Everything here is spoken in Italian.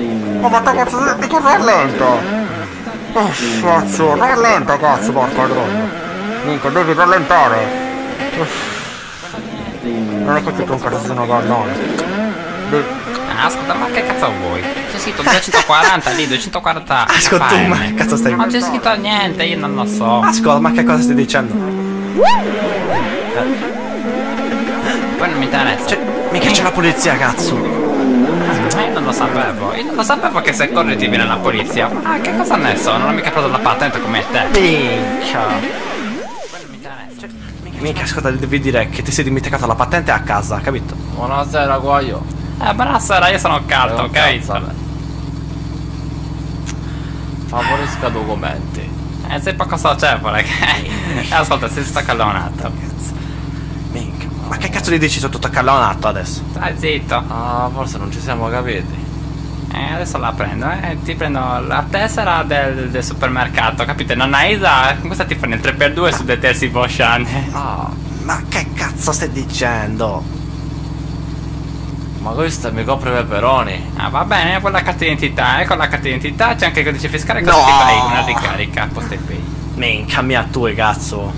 Oh, ma cazzo, di che rallenta? Oh, cazzo, rallenta, cazzo, porca droga. Minchia, devi rallentare. Non è che ti un cazzo sono gallone. Ascolta, ma che cazzo vuoi? C'è scritto 240 lì, 240. Ascolta tu, ma che cazzo stai dicendo? Non c'è scritto niente, io non lo so. Ascolta, ma che cosa stai dicendo? Poi non mi interessa. Cioè, mica c'è la polizia, cazzo. Io non lo sapevo. Io non lo sapevo che se corri ti viene la polizia. Ma che cosa ne so? Non ho mica preso la patente come te. Minchia. Poi non mi interessa. Mica, ascolta, devi dire che ti sei dimenticato la patente a casa, capito? Buonasera, Guaio. Buonasera, io sono Carto, capito? Favorisca documenti. Sei poco socievole. Ascolta, sei sta callonato. Cazzo. Minchia. Ma che cazzo gli dici sotto accallonato adesso? Stai zitto. Ah, forse non ci siamo capiti. Adesso la prendo, ti prendo la tessera del supermercato, capite? Non hai idea? Con questa ti fanno il 3x2 su detersive Ocean. Oh, ma che cazzo stai dicendo? Ma questo mi copre i peperoni. Ah, va bene, con la carta d'identità, con la carta d'identità c'è anche il codice fiscale, No! cosa ti fai? Una ricarica, posta e pay. Minchia mia, tu, cazzo.